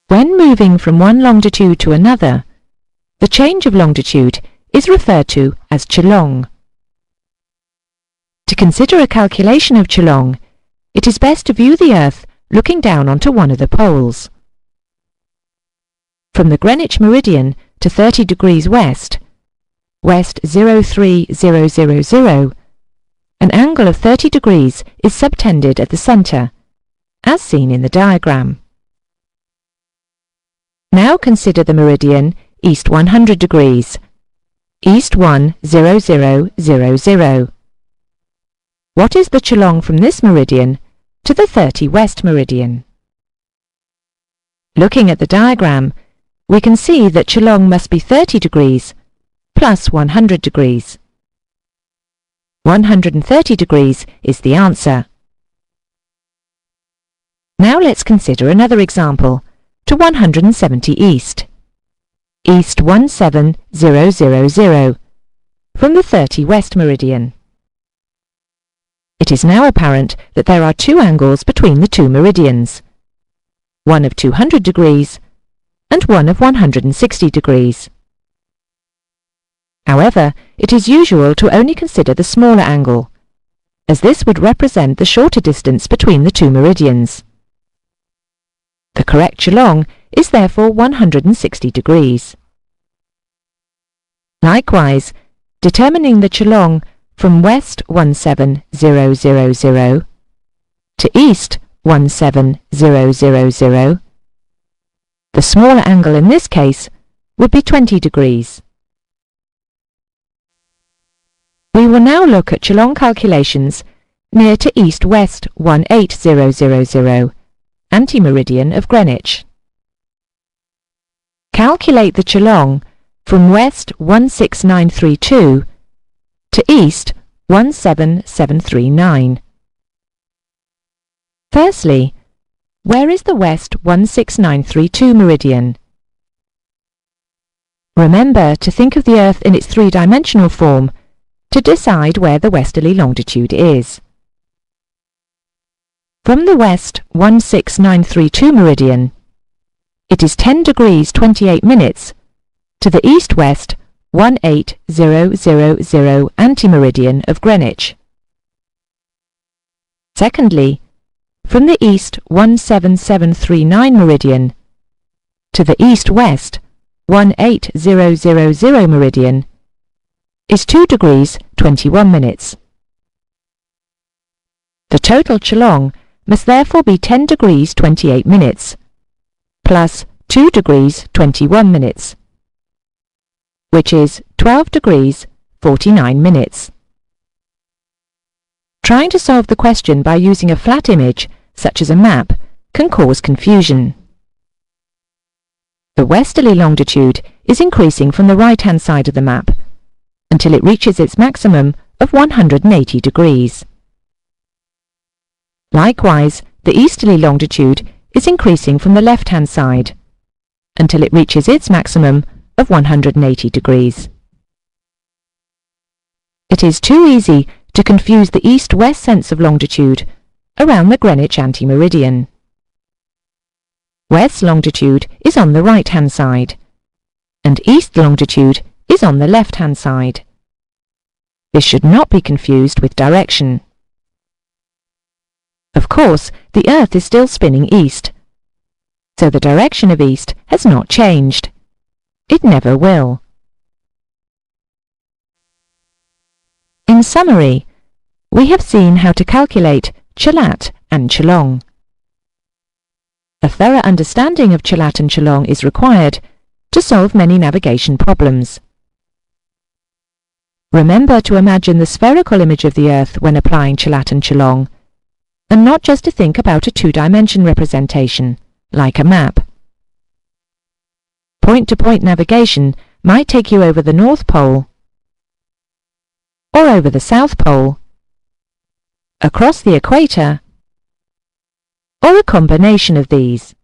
When moving from one longitude to another, the change of longitude is referred to as ChLong. To consider a calculation of ChLong, it is best to view the Earth looking down onto one of the poles. From the Greenwich meridian to 30 degrees west, west 03000, an angle of 30 degrees is subtended at the centre, as seen in the diagram. Now consider the meridian east 100 degrees, east 10000. What is the ChLong from this meridian to the 30 west meridian? Looking at the diagram, we can see that ChLong must be 30 degrees plus 100 degrees. 130 degrees is the answer. Now let's consider another example to 170 east, east 17000, from the 30 west meridian. It is now apparent that there are two angles between the two meridians, one of 200 degrees and one of 160 degrees. However, it is usual to only consider the smaller angle, as this would represent the shorter distance between the two meridians. The correct ChLong is therefore 160 degrees. Likewise, determining the ChLong from west 17000 to east 17000, the smaller angle in this case would be 20 degrees. We will now look at ChLong calculations near to east-west 18000, anti-meridian of Greenwich. Calculate the ChLong from west 16932 to east 17739. Firstly, where is the west 16932 meridian? Remember to think of the Earth in its three-dimensional form to decide where the westerly longitude is. From the west 16932 meridian, it is 10 degrees 28 minutes to the east-west 18000 anti-meridian of Greenwich. Secondly, from the east 17739 meridian to the east-west 18000 meridian is 2 degrees 21 minutes. The total ChLong must therefore be 10 degrees 28 minutes plus 2 degrees 21 minutes, which is 12 degrees 49 minutes. Trying to solve the question by using a flat image, such as a map, can cause confusion. The westerly longitude is increasing from the right-hand side of the map until it reaches its maximum of 180 degrees. Likewise, the easterly longitude is increasing from the left-hand side until it reaches its maximum of 180 degrees. It is too easy to confuse the east-west sense of longitude around the Greenwich anti-meridian. West longitude is on the right-hand side, and east longitude is on the left-hand side. This should not be confused with direction. Of course, the Earth is still spinning east, so the direction of east has not changed. It never will. In summary, we have seen how to calculate ChLat and ChLong. A thorough understanding of ChLat and ChLong is required to solve many navigation problems. Remember to imagine the spherical image of the Earth when applying ChLat and ChLong, and not just to think about a two-dimension representation, like a map. Point-to-point navigation might take you over the North Pole, or over the South Pole, across the equator, or a combination of these.